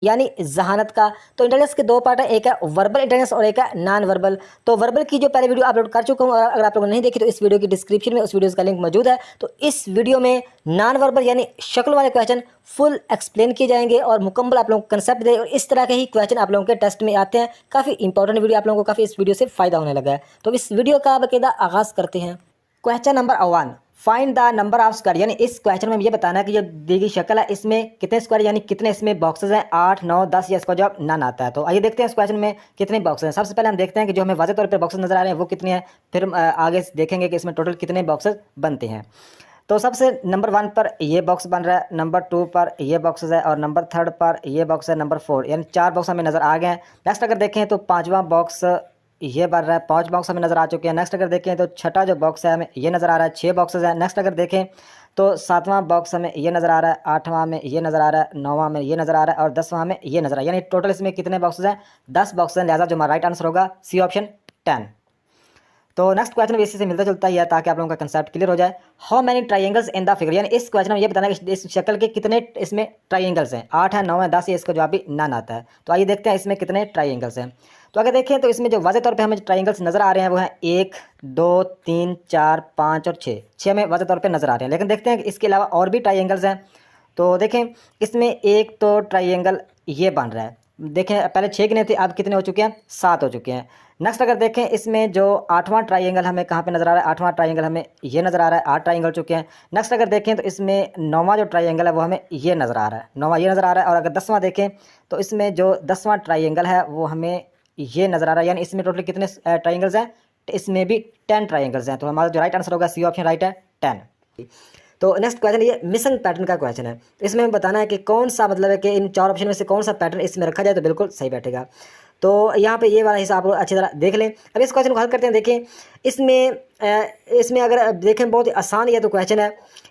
यानी ज़हानत का। तो इंटेलिजेंस के दो पार्ट है, एक है वर्बल इंटेलिजेंस और एक है नॉन वर्बल। तो वर्बल की जो पहले वीडियो अपलोड कर चुका हूँ, और अगर आप लोगों ने नहीं देखी तो इस वीडियो की डिस्क्रिप्शन में उस वीडियो का लिंक मौजूद है। तो इस वीडियो में नॉन वर्बल यानी शक्ल वाले क्वेश्चन फुल एक्सप्लेन किए जाएंगे और मुकम्मल आप लोगों को कंसेप्ट दे, और इस तरह के ही क्वेश्चन आप लोगों के टेस्ट में आते हैं। काफ़ी इंपॉर्टेंट वीडियो, आप लोगों को काफ़ी इस वीडियो से फ़ायदा होने लगा है। तो इस वीडियो का बाकायदा आगाज़ करते हैं। Question number 1, find the number of square. यानी इस क्वेश्चन में ये बताना है कि जो दी गई शक्ल है इसमें कितने स्क्वायर यानी कितने इसमें बॉक्सेस हैं, 8, 9, 10, या इसका जवाब नन आता है। तो आइए देखते हैं इस क्वेश्चन में कितने बॉक्सेस हैं। सबसे पहले हम देखते हैं कि जो हमें वाज़ेह तौर पर बॉक्सेस नजर आ रहे हैं वो कितने हैं, फिर हम आगे देखेंगे कि इसमें टोटल कितने बॉक्सेस बनते हैं। तो सबसे नंबर 1 पर ये बॉक्स बन रहा है, नंबर 2 पर ये बॉक्सेस है, और नंबर 3 पर ये बॉक्स है, नंबर 4 यानी 4 बॉक्स हमें नज़र आ गए हैं। नेक्स्ट अगर देखें तो 5वां बॉक्स ये बन रहा है, 5 बॉक्स हमें नज़र आ चुके हैं। नेक्स्ट अगर देखें तो छठा जो बॉक्स है हमें ये नज़र आ रहा है, 6 बॉक्सेस है। नेक्स्ट अगर देखें तो 7वां बॉक्स हमें ये नज़र आ रहा है, 8वां में ये नज़र आ रहा है, 9वां में ये नज़र आ रहा है, और 10वां में ये नज़र आ रहा है। यानी टोटल इसमें कितने बॉक्सेस हैं, 10 बॉक्स हैं। लिहाजा जो हमारा राइट आंसर होगा सी ऑप्शन 10। तो नेक्स्ट क्वेश्चन भी इसी से मिलता जुलता ही है, ताकि आप लोगों का कंसेप्ट क्लियर हो जाए। How many triangles in the figure, यानी इस क्वेश्चन में ये बताना है कि इस शक्ल के कितने इसमें ट्राइंगल्स हैं, 8 है, 9 है, 10 है, इसका जवाब भी नन आता है। तो आइए देखते हैं इसमें कितने ट्राइंगल्स हैं। तो अगर देखें तो इसमें जो वाज़ेह तौर पे हमें ट्राइंगल्स नज़र आ रहे हैं वो हैं 1, 2, 3, 4, 5 और 6 में वाज़ेह तौर पे नज़र आ रहे हैं। लेकिन देखते हैं कि इसके अलावा और भी ट्राइंगल्स हैं। तो देखें इसमें एक तो ट्राइंगल ये बन रहा है, देखें पहले 6 गिने थे, अब कितने हो चुके हैं, 7 हो चुके हैं। नेक्स्ट अगर देखें इसमें जो 8वां ट्राइंगल हमें कहाँ पे नज़र आ रहा है, 8वां ट्राइंगल हमें ये नज़र आ रहा है, 8 ट्राइंगल चुके हैं। नेक्स्ट अगर देखें तो इसमें 9वां जो ट्राइंगल है वो हमें ये नज़र आ रहा है, 9वां ये नज़र आ रहा है। और अगर 10वां देखें तो इसमें जो 10वां ट्राइंगल है वो हमें ये नज़र आ रहा है। यानी इसमें टोटल कितने ट्राइंगल्स हैं, इसमें भी 10 ट्राइंगल्स हैं। तो हमारा जो राइट आंसर होगा सी ऑप्शन राइट है, 10। तो नेक्स्ट क्वेश्चन ये मिसिंग पैटर्न का क्वेश्चन है। तो इसमें हमें बताना है कि कौन सा मतलब है कि इन 4 ऑप्शन में से कौन सा पैटर्न इसमें रखा जाए तो बिल्कुल सही बैठेगा। तो यहाँ पे ये वाला हिस्सा आप लोग अच्छी तरह देख लें। अब इस क्वेश्चन को हल करते हैं। देखें इसमें अगर देखें बहुत ही आसान ये तो क्वेश्चन है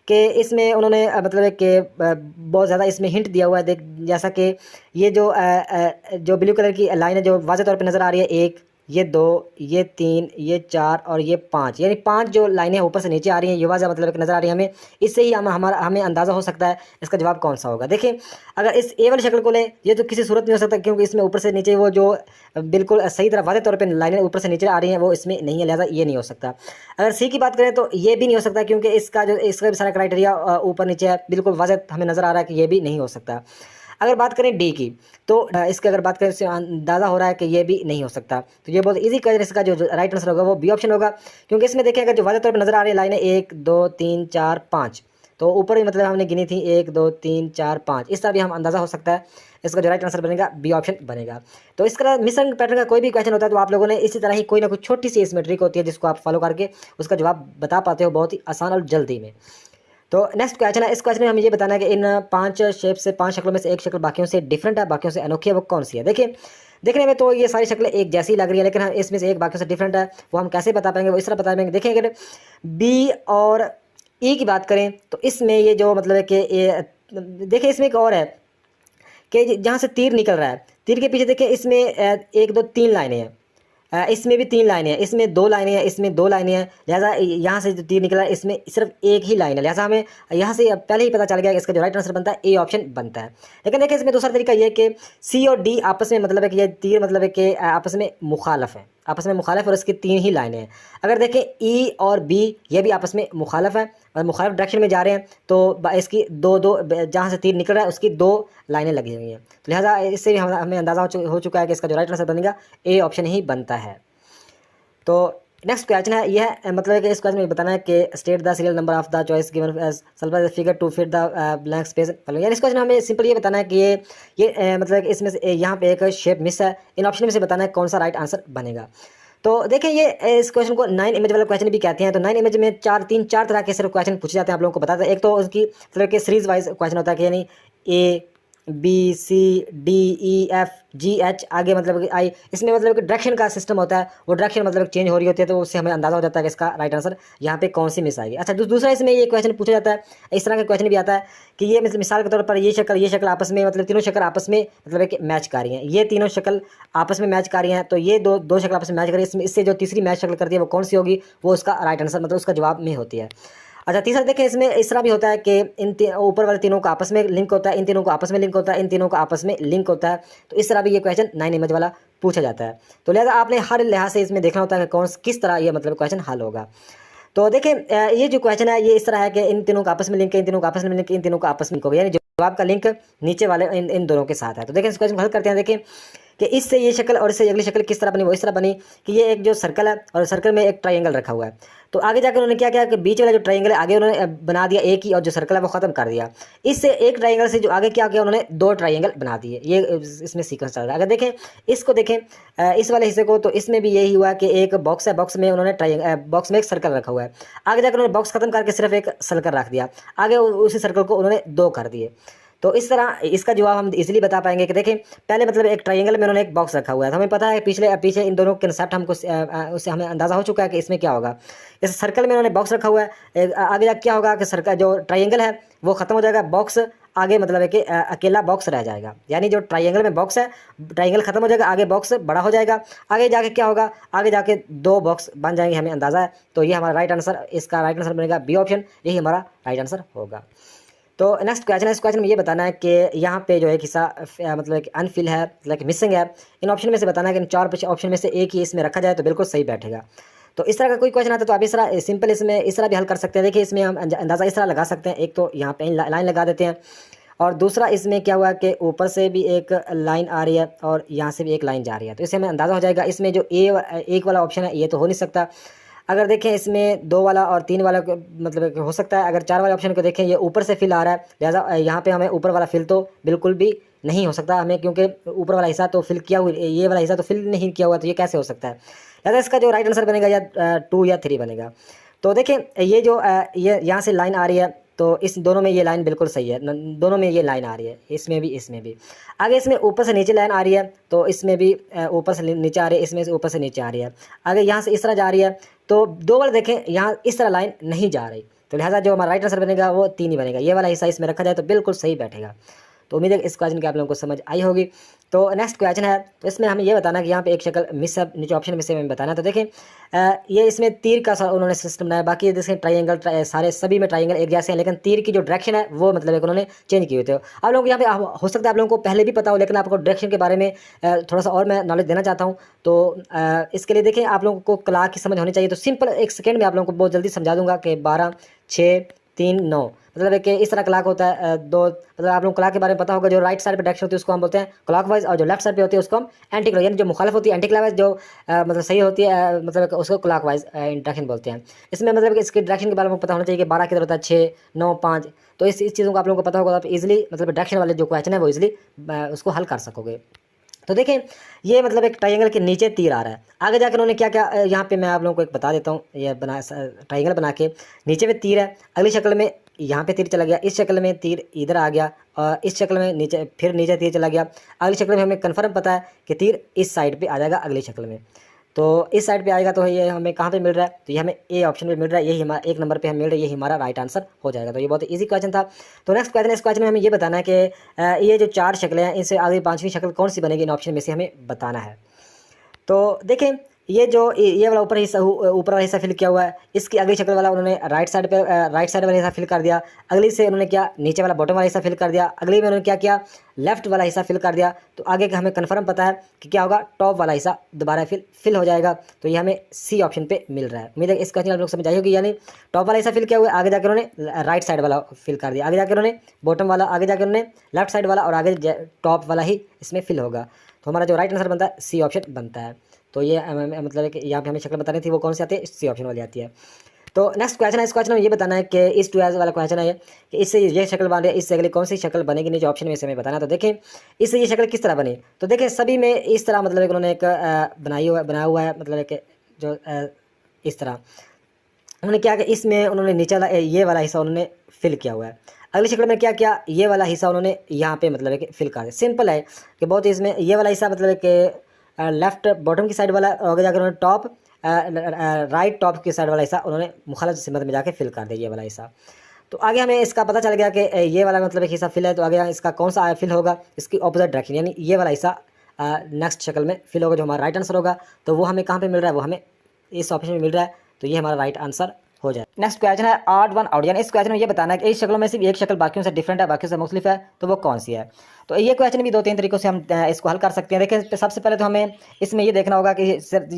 कि इसमें उन्होंने मतलब है कि बहुत ज़्यादा इसमें हिंट दिया हुआ है। देख जैसा कि ये जो ब्लू कलर की लाइन है जो वाज़ेह तौर पे नज़र आ रही है, 1, ये 2, ये 3, ये 4 और ये 5, यानी 5 जो लाइनें ऊपर से नीचे आ रही हैं ये वाज़ेह मतलब कि नज़र आ रही है हमें। इससे ही हमें अंदाज़ा हो सकता है इसका जवाब कौन सा होगा। देखिए अगर इस ए वाली शक्ल को ले, ये तो किसी सूरत नहीं हो सकता, क्योंकि इसमें ऊपर से नीचे वो जो बिल्कुल सही तरह वाज़ेह तौर पे लाइनें ऊपर से नीचे आ रही हैं वो इसमें नहीं है, लिहाजा ये नहीं हो सकता। अगर सी की बात करें तो ये भी नहीं हो सकता, क्योंकि इसका भी सारा क्राइटेरिया ऊपर नीचे है, बिल्कुल वाज़ेह हमें नज़र आ रहा है कि ये भी नहीं हो सकता। अगर बात करें डी की तो इसके अगर बात करें इससे अंदाज़ा हो रहा है कि ये भी नहीं हो सकता। तो ये बहुत इजी क्वेश्चन, इसका जो राइट आंसर होगा वो बी ऑप्शन होगा, क्योंकि इसमें देखिए अगर जो वाज़ेह तौर पर नज़र आ रही है लाइनें 1, 2, 3, 4, 5, तो ऊपर ही मतलब हमने गिनी थी 1, 2, 3, 4, 5, इस तरह भी हम अंदाज़ा हो सकता है। इसका जो राइट आंसर बनेगा बी ऑप्शन बनेगा। तो इस तरह मिसिंग पैटर्न का कोई भी क्वेश्चन होता है तो आप लोगों ने इसी तरह ही कोई ना कोई छोटी सी इसमें ट्रिक होती है जिसको आप फॉलो करके उसका जवाब बता पाते हो बहुत ही आसान और जल्दी में। तो नेक्स्ट क्वेश्चन है, इस क्वेश्चन में हमें ये बताना है कि इन 5 शेप से 5 शक्लों में से एक शक्ल बाकियों से डिफरेंट है, बाकियों से अनोखी है, वो कौन सी है। देखिए देखने में तो ये सारी शक्लें एक जैसी लग रही है, लेकिन हम इसमें से एक बाकियों से डिफरेंट है, वो हम कैसे बता पाएंगे, वो इस तरह बता पाएंगे। देखिए अगर बी और ई की बात करें तो इसमें ये जो मतलब है कि ये देखिए इसमें एक और है कि जहाँ से तीर निकल रहा है, तीर के पीछे देखिए इसमें 1, 2, 3 लाइनें हैं, इसमें भी 3 लाइनें हैं, इसमें 2 लाइनें हैं, इसमें 2 लाइनें हैं। लिहाजा यहाँ से जो तीर निकला है इसमें सिर्फ एक ही लाइन है, लिहाजा हमें यहाँ से पहले ही पता चल गया कि इसका जो राइट आंसर बनता है ए ऑप्शन बनता है। लेकिन देखिए इसमें दूसरा तरीका ये है कि सी और डी आपस में मतलब है कि ये तीर मतलब है कि आपस में मुखालफ है, आपस में मुखालफ, और इसकी 3 ही लाइनें हैं। अगर देखें ई और बी ये भी आपस में मुखालफ है और मुखालिफ डायरेक्शन में जा रहे हैं, तो इसकी दो जहाँ से तीर निकल रहा है उसकी 2 लाइनें लगी हुई हैं। तो लिहाजा इससे भी हमें अंदाज़ा हो चुका है कि इसका जो राइट आंसर बनेगा ए ऑप्शन ही बनता है। तो नेक्स्ट क्वेश्चन है यह मतलब है कि इस क्वेश्चन में बताना है कि state the serial number of the choice given as sulphur figure to fit the blank space. यानी इस क्वेश्चन में हमें सिंपल ये बताना है कि ये मतलब कि इसमें से यहाँ पे एक शेप मिस है, इन ऑप्शन में से बताना है कौन सा राइट आंसर बनेगा। तो देखिए ये इस क्वेश्चन को 9 इमेज वाला क्वेश्चन भी कहते हैं। तो 9 इमेज में 4 तरह के सिर्फ क्वेश्चन पूछे जाते हैं, आप लोगों को बताते हैं। एक तो उसकी मतलब कि सीरीज वाइज क्वेश्चन होता है कि यानी A B C D E F G H आगे मतलब कि आई, इसमें मतलब कि डायरेक्शन का सिस्टम होता है, वो डायरेक्शन मतलब चेंज हो रही होती है, तो उससे हमें अंदाज़ा हो जाता है कि इसका राइट आंसर यहाँ पे कौन सी मिस आएगी। अच्छा दूसरा इसमें ये क्वेश्चन पूछा जाता है, इस तरह का क्वेश्चन भी आता है कि ये मतलब मिसाल के तौर पर ये शक्ल आपस में मतलब तीनों शक्ल आपस में मतलब कि मैच कर रही हैं, ये तीनों शक्ल आपस में मैच कर रही हैं, तो ये दो शक्ल आपस में मैच कर रही है, इसमें इससे जो तीसरी मैच शक्ल करती है वो कौन सी होगी, वो उसका राइट आंसर मतलब उसका जवाब में होती है। अच्छा तीसरा देखें, इसमें इस तरह भी होता है कि ऊपर वाले तीनों का आपस में लिंक होता है, इन तीनों को आपस में लिंक होता है, इन तीनों का आपस में लिंक होता है। तो इस तरह भी ये क्वेश्चन 9 इमेज वाला पूछा जाता है। तो लिहाजा आपने हर लिहाज से इसमें देखना होता है कि किस तरह ये मतलब क्वेश्चन हल होगा। तो देखिए ये जो क्वेश्चन है ये इस तरह है कि इन तीनों का आपस में लिंक है, इन तीनों का आपस में लिंक है, इन तीनों का आपस में लिंक होगा, यानी जवाब का लिंक नीचे वाले इन दोनों के साथ है। तो देखिए इस क्वेश्चन को हल करते हैं। देखिए कि इससे ये शक्ल और इससे अगली शक्ल किस तरह बनी, वो इस तरह बनी कि ये एक जो सर्कल है और सर्कल में एक ट्रायंगल रखा हुआ है। तो आगे जाकर उन्होंने क्या किया कि बीच वाला जो ट्रायंगल है आगे उन्होंने बना दिया एक ही, और जो सर्कल है वो खत्म कर दिया। इससे एक ट्रायंगल से जो आगे क्या किया उन्होंने 2 ट्रायंगल बना दिए। ये इसमें सीक्वेंस चल रहा है। अगर देखें इसको देखें इस वाले हिस्से को, तो इसमें भी यही हुआ कि एक बॉक्स है, बॉक्स में उन्होंने बॉक्स में एक सर्कल रखा हुआ है। आगे जाकर उन्होंने बॉक्स खत्म करके सिर्फ एक सर्कल रख दिया, आगे उसी सर्कल को उन्होंने 2 कर दिए। तो इस तरह इसका जवाब हम इजीली बता पाएंगे कि देखें पहले मतलब एक ट्रायंगल में उन्होंने एक बॉक्स रखा हुआ है, तो हमें पता है पीछे इन दोनों के कंसेप्ट हमको उससे हमें अंदाज़ा हो चुका है कि इसमें क्या होगा। इस सर्कल में उन्होंने बॉक्स रखा हुआ है, आगे जाकर क्या होगा कि सर्कल जो ट्रायंगल है वो खत्म हो जाएगा, बॉक्स आगे मतलब है कि अकेला बॉक्स रह जाएगा। यानी जो ट्रायंगल में बॉक्स है, ट्रायंगल खत्म हो जाएगा, आगे बॉक्स बड़ा हो जाएगा, आगे जाके क्या होगा, आगे जाके 2 बॉक्स बन जाएंगे, हमें अंदाज़ा है। तो ये हमारा राइट आंसर, इसका राइट आंसर बनेगा बी ऑप्शन, यही हमारा राइट आंसर होगा। तो नेक्स्ट क्वेश्चन है, इस क्वेश्चन में ये बताना है कि यहाँ पे जो है हिस्सा मतलब कि अनफिल है, मतलब कि मिसिंग है। इन ऑप्शन में से बताना है कि इन 4 ऑप्शन में से एक ही इसमें रखा जाए तो बिल्कुल सही बैठेगा। तो इस तरह का कोई क्वेश्चन आता है तो आप इस तरह सिंपल इसमें इस तरह भी हल कर सकते हैं। देखिए इसमें हम अंदाज़ा इस तरह लगा सकते हैं, एक तो यहाँ पे लाइन लगा देते हैं, और दूसरा इसमें क्या हुआ कि ऊपर से भी एक लाइन आ रही है और यहाँ से भी एक लाइन जा रही है। तो इससे हमें अंदाज़ा हो जाएगा इसमें जो एक वाला ऑप्शन है ये तो हो नहीं सकता। अगर देखें इसमें 2 वाला और 3 वाला मतलब कि हो सकता है। अगर 4 वाले ऑप्शन को देखें ये ऊपर से फिल आ रहा है, लिहाजा यहाँ पे हमें ऊपर वाला फिल तो बिल्कुल भी नहीं हो सकता हमें, क्योंकि ऊपर वाला हिस्सा तो फिल किया हुआ, ये वाला हिस्सा तो फिल नहीं किया हुआ, तो ये कैसे हो सकता है। लिहाजा इसका जो राइट आंसर बनेगा या 2 या 3 बनेगा। तो देखें ये जो ये यहाँ से लाइन आ रही है, तो इस दोनों में ये लाइन बिल्कुल सही है, दोनों में ये लाइन आ रही है, इसमें भी इसमें भी। आगे इसमें ऊपर से नीचे लाइन आ रही है, तो इसमें भी ऊपर से नीचे आ रही है, इसमें से ऊपर से नीचे आ रही है। आगे यहाँ से इस तरह जा रही है, तो 2 बार देखें यहाँ इस तरह लाइन नहीं जा रही, तो लिहाजा जो हमारा राइट आंसर बनेगा वो 3 ही बनेगा। ये वाला हिस्सा इसमें रखा जाए तो बिल्कुल सही बैठेगा। तो उम्मीद है इस क्वेश्चन की आप लोगों को समझ आई होगी। तो नेक्स्ट क्वेश्चन है, तो इसमें हमें ये बताना कि यहाँ पे एक शक्ल मिस है, नीचे ऑप्शन में से हमें बताना है। तो देखें ये इसमें तीर का उन्होंने सिस्टम बनाया, बाकी जैसे ट्रायंगल सारे सभी में ट्रायंगल एक जैसे हैं, लेकिन तीर की जो डायरेक्शन है वो मतलब एक उन्होंने चेंज की हुई थी। आप लोगों को यहाँ पे हो सकता है आप लोगों को पहले भी पता हो, लेकिन आपको डायरेक्शन के बारे में थोड़ा सा और मैं नॉलेज देना चाहता हूँ। तो इसके लिए देखें आप लोगों को क्लॉक की समझ होनी चाहिए। तो सिंपल 1 सेकेंड में आप लोगों को बहुत जल्दी समझा दूंगा कि 12 6 3 9 मतलब है कि इस तरह क्लॉक होता है 2, मतलब आप लोगों को क्लॉक के बारे में पता होगा। जो राइट साइड पे डायरेक्शन होती है उसको हम बोलते हैं क्लॉकवाइज, और जो लेफ्ट साइड पे होती है उसको हम एंटी क्लॉक, यानी जो मुखालिफ होती है एंटी क्लॉकवाइज, जो मतलब सही होती है मतलब उसको क्लॉकवाइज डायरेक्शन बोलते हैं। इसमें मतलब कि इसकी डायरेक्शन के बारे में पता होना चाहिए कि 12 किधर होता है, 6 9 5। तो इस चीज़ों को आप लोगों को पता होगा तो आप इजीली मतलब डायरेक्शन वाले जो क्वेश्चन है वो इजीली उसको हल कर सकोगे। तो देखें ये मतलब एक ट्रायंगल के नीचे तीर आ रहा है, आगे जाकर उन्होंने क्या क्या यहाँ पे मैं आप लोगों को एक बता देता हूँ। ये ट्रायंगल बना के नीचे में तीर है, अगली शक्ल में यहाँ पे तीर चला गया, इस शक्ल में तीर इधर आ गया, और इस शक्ल में नीचे फिर नीचे तीर चला गया, अगली शक्ल में हमें कन्फर्म पता है कि तीर इस साइड पे आ जाएगा अगली शक्ल में। तो इस साइड पे आएगा तो ये हमें कहाँ पे मिल रहा है, तो ये हमें ए ऑप्शन में मिल रहा है, यही हमारा 1 नंबर पे हमें मिल रहा है, यही हमारा राइट आंसर हो जाएगा। तो ये बहुत ईजी क्वेश्चन था। तो नेक्स्ट क्वेश्चन है, इस क्वेश्चन में हमें ये बताना है कि ये जो 4 शक्लें हैं इनसे आगे 5वीं शक्ल कौन सी बनेगी, इन ऑप्शन में से हमें बताना है। तो देखें ये जो ये वाला ऊपर वाला हिस्सा फिल किया हुआ है, इसकी अगली शक्ल वाला उन्होंने राइट साइड वाला हिस्सा फिल कर दिया, अगली से उन्होंने क्या नीचे वाला बॉटम वाला हिस्सा फिल कर दिया, अगली में उन्होंने क्या किया लेफ्ट वाला हिस्सा फिल कर दिया। तो आगे का हमें कन्फर्म पता है कि क्या होगा, टॉप वाला हिस्सा दोबारा फिल हो जाएगा। तो ये हमें सी ऑप्शन पे मिल रहा है। उम्मीद है इस क्वेश्चन आप लोग समझ आई होगी। यानी टॉप वाला हिस्सा फिल किया हुआ है, आगे जाकर उन्होंने राइट साइड वाला फिल कर दिया, आगे जाकर उन्होंने बॉटम वाला, आगे जाकर उन्होंने लेफ्ट साइड वाला, और आगे टॉप वाला ही इसमें फिल होगा। तो हमारा जो राइट आंसर बनता है सी ऑप्शन बनता है। तो ये मतलब है कि यहाँ पे हमें शक्ल बतानी थी, वो कौन सी आती है, सी ऑप्शन वाली आती है। तो नेक्स्ट क्वेश्चन है, इस क्वेश्चन में ये बताना है कि इस 2 वाला क्वेश्चन है ये कि इससे ये शक्ल बन रही है, इससे अगली कौन सी शक्ल बनेगी, नीचे ऑप्शन में से हमें बताना है। तो देखें इससे ये शक्ल किस तरह बनी, तो देखें सभी में इस तरह मतलब उन्होंने एक बनाया हुआ है, मतलब कि जो इस तरह उन्होंने क्या किया, इसमें उन्होंने नीचे वाला ये वाला हिस्सा उन्होंने फिल किया हुआ है। अगली शक्ल में क्या किया, ये वाला हिस्सा उन्होंने यहाँ पे मतलब है कि फिल कर दिया। सिंपल है कि बहुत इसमें ये वाला हिस्सा मतलब कि लेफ्ट बॉटम की साइड वाला, आगे जाकर उन्होंने टॉप राइट टॉप की साइड वाला हिस्सा उन्होंने मुखालिफ सिमत में जाके फिल कर दिया ये वाला हिस्सा। तो आगे हमें इसका पता चल गया कि ये वाला मतलब एक हिस्सा फिल है, तो आगे इसका कौन सा फिल होगा, इसकी ऑपोजिट डायरेक्शन, यानी ये वाला हिस्सा नेक्स्ट शक्ल में फिल होगा, जो हमारा राइट आंसर होगा। तो वो हमें कहाँ पे मिल रहा है, वो हमें इस ऑप्शन में मिल रहा है। तो ये हमारा राइट आंसर हो जाए। नेक्स्ट क्वेश्चन है ऑड वन आउट, यानी इस क्वेश्चन में ये बताना है कि इस शक्लों में सिर्फ एक शक्ल बाकियों से डिफरेंट है, बाकियों से मुख्तलिफ है, तो वो कौन सी है। तो ये क्वेश्चन भी 2-3 तरीकों से हम इसको हल कर सकते हैं। देखिए सबसे पहले तो हमें इसमें ये देखना होगा कि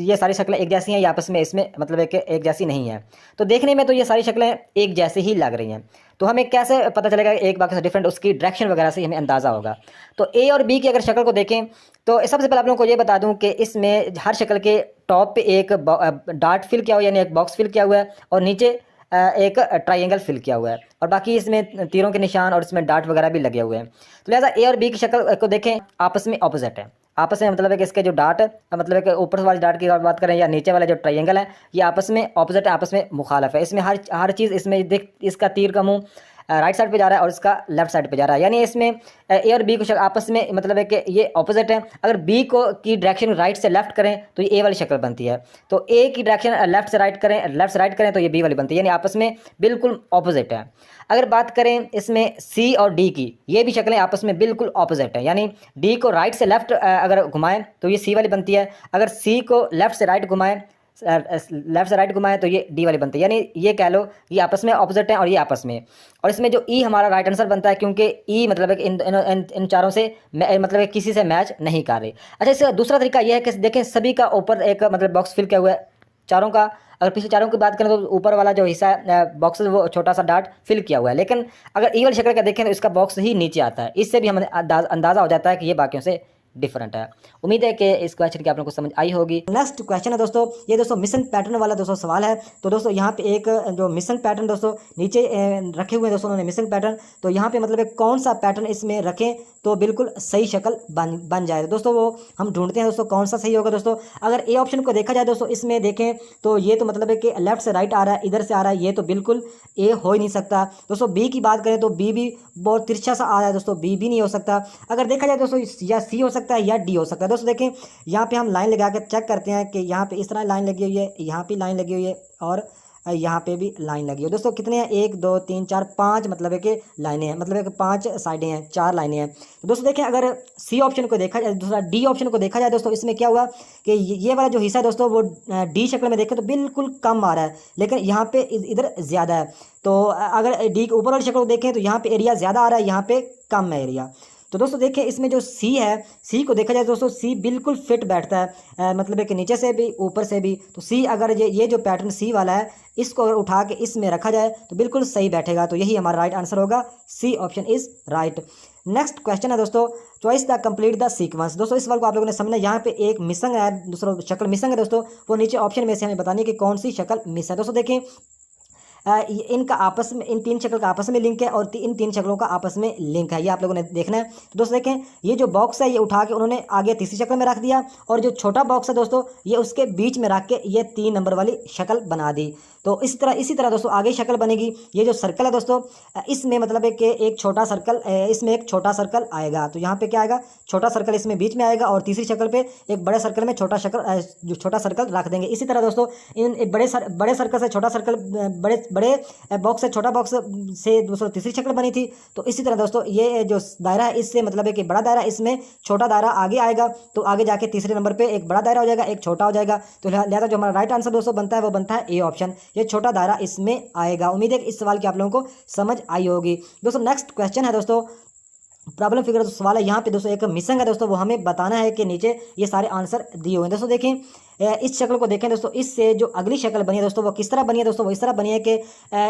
ये सारी शक्लें एक जैसी हैं या आपस में इसमें मतलब है कि एक जैसी नहीं है। तो देखने में तो ये सारी शक्लें एक जैसी ही लग रही हैं, तो हमें कैसे पता चलेगा एक बाकी से डिफरेंट, उसकी डायरेक्शन वगैरह से हमें अंदाज़ा होगा। तो ए और बी की अगर शक्ल को देखें तो सबसे पहले आप लोगों को ये बता दूं कि इसमें हर शक्ल के टॉप पे एक डार्ट फिल किया हुआ है, यानी एक बॉक्स फिल किया हुआ है, और नीचे एक ट्राइंगल फिल किया हुआ है, और बाकी इसमें तीरों के निशान और इसमें डार्ट वगैरह भी लगे हुए हैं। तो लिहाजा ए और बी की शक्ल को देखें, आपस में ऑपोजिट है। आपस में मतलब है कि इसके जो डार्ट मतलब है कि ऊपर वाले डार्ट की बात करें या नीचे वाला जो ट्राइंगल है, ये आपस में ऑपोजिट है, आपस में मुखालफ है। इसमें हर चीज़ इसमें देख, इसका तीर का मुंह राइट साइड पे जा रहा है और इसका लेफ्ट साइड पे जा रहा है, यानी इसमें ए और बी को आपस में मतलब है कि ये ऑपोजिट है। अगर बी को की डायरेक्शन राइट से लेफ्ट करें तो ये ए वाली शक्ल बनती है, तो ए की डायरेक्शन लेफ्ट से राइट करें तो ये बी वाली बनती है, यानी आपस में बिल्कुल ऑपोजिट है। अगर बात करें इसमें सी और डी की, ये भी शक्लें आपस में बिल्कुल ऑपोजिट है, यानी डी को राइट से लेफ्ट अगर घुमाएं तो ये सी वाली बनती है, अगर सी को लेफ्ट से राइट घुमाएं तो ये डी वाली बनती है, यानी ये कह लो ये आपस में ऑपोजिट है और ये आपस में। और इसमें जो ई हमारा राइट आंसर बनता है, क्योंकि ई मतलब है कि इन चारों से मतलब है किसी से मैच नहीं कर रही। अच्छा, इसका दूसरा तरीका यह है कि देखें सभी का ऊपर एक मतलब बॉक्स फिल किया हुआ है, चारों का। अगर पिछले चारों की बात करें तो ऊपर वाला जो हिस्सा बॉक्स वो छोटा सा डार्ट फिल किया हुआ है, लेकिन अगर ई वाली शक्ल का देखें तो इसका बॉक्स ही नीचे आता है। इससे भी हमें अंदाज़ा हो जाता है कि ये बाकियों से डिफरेंट है। उम्मीद है कि इस क्वेश्चन की आप लोगों को समझ आई होगी। नेक्स्ट क्वेश्चन है दोस्तों, ये दोस्तों मिशन पैटर्न वाला दोस्तों सवाल है। तो दोस्तों यहाँ पे एक जो मिशन पैटर्न दोस्तों नीचे रखे हुए हैं दोस्तों उन्होंने मिशन पैटर्न, तो यहाँ पे मतलब कौन सा पैटर्न इसमें रखें तो बिल्कुल सही शक्ल बन जाए। तो दोस्तों वो हम ढूंढते हैं दोस्तों कौन सा सही होगा। दोस्तों अगर ए ऑप्शन को देखा जाए दोस्तों, इसमें देखें तो ये तो मतलब है कि लेफ्ट से राइट आ रहा है, इधर से आ रहा है, ये तो बिल्कुल ए हो ही नहीं सकता। दोस्तों बी की बात करें तो बी भी बहुत तिरछा सा आ रहा है दोस्तों, बी भी नहीं हो सकता। अगर देखा जाए दोस्तों या सी हो सकता है या डी हो सकता है। दोस्तों देखें यहाँ पे हम लाइन लगा कर चेक करते हैं कि यहाँ पे इस तरह लाइन लगी हुई है, यहाँ पे लाइन लगी हुई है और यहाँ पे भी लाइन लगी है। दोस्तों कितने हैं, 1 2 3 4 5 मतलब है कि लाइनें हैं, मतलब है कि 5 साइडें हैं, 4 लाइनें हैं। तो दोस्तों देखें अगर सी ऑप्शन को देखा जाए, दूसरा डी ऑप्शन को देखा जाए दोस्तों, इसमें क्या हुआ कि ये वाला जो हिस्सा है दोस्तों वो डी शक्ल में देखें तो बिल्कुल कम आ रहा है, लेकिन यहाँ पे इधर ज़्यादा है। तो अगर डी के ऊपर वाली शक्ल को देखें तो यहाँ पे एरिया ज़्यादा आ रहा है, यहाँ पे कम है एरिया। तो दोस्तों देखिए इसमें जो सी है, सी को देखा जाए दोस्तों सी बिल्कुल फिट बैठता है, मतलब है कि नीचे से भी ऊपर से भी। तो सी अगर ये जो पैटर्न सी वाला है, इसको अगर उठा के इसमें रखा जाए तो बिल्कुल सही बैठेगा। तो यही हमारा राइट आंसर होगा, C option is right. Next question है दोस्तों, choice the complete the sequence. दोस्तों इस सवाल को आप लोगों ने समझना, यहाँ पे एक मिसिंग है, दूसरा शक्ल मिसिंग है दोस्तों, वो नीचे ऑप्शन में से हमें बतानी है कि कौन सी शक्ल मिस है। दोस्तों देखें इनका आपस में, इन 3 शक्ल का आपस में लिंक है और इन 3 शक्लों का आपस में लिंक है, ये आप लोगों ने देखना है। तो दोस्तों देखें ये जो बॉक्स है ये उठा के उन्होंने आगे तीसरी शक्ल में रख दिया, और जो छोटा बॉक्स है दोस्तों ये उसके बीच में रख के ये 3 नंबर वाली शक्ल बना दी। तो इसी तरह दोस्तों आगे शक्ल बनेगी। ये जो सर्कल है दोस्तों, इसमें मतलब है कि एक छोटा सर्कल, इसमें एक छोटा सर्कल आएगा, तो यहाँ पे क्या आएगा, छोटा सर्कल इसमें बीच में आएगा, और तीसरी शक्ल पे एक बड़े सर्कल में छोटा सर्कल रख देंगे। इसी तरह दोस्तों इन बड़े सर्कल से छोटा सर्कल, बड़े बॉक्स से छोटा बॉक्स से दोस्तों तीसरी शक्ल बनी थी। तो इसी तरह दोस्तों ये जो दायरा है, इससे मतलब है कि बड़ा दायरा, इसमें छोटा दायरा आगे आएगा, तो आगे जाके तीसरे नंबर पे एक बड़ा दायरा हो जाएगा, एक छोटा हो जाएगा। तो लिहाजा जो हमारा राइट आंसर दोस्तों बनता है वो बनता है ए ऑप्शन, ये छोटा दायरा इसमें आएगा। उम्मीद है कि इस सवाल की आप लोगों को समझ आई होगी। दोस्तों नेक्स्ट क्वेश्चन है दोस्तों, प्रॉब्लम फिगर सवाल है। यहाँ पे दोस्तों एक मिसिंग है दोस्तों, वो हमें बताना है कि नीचे ये सारे आंसर दिए हुए हैं। दोस्तों देखें इस शक्ल को देखें दोस्तों, इससे जो अगली शक्ल बनी है दोस्तों वो किस तरह बनी है दोस्तों, वो इस तरह बनी है कि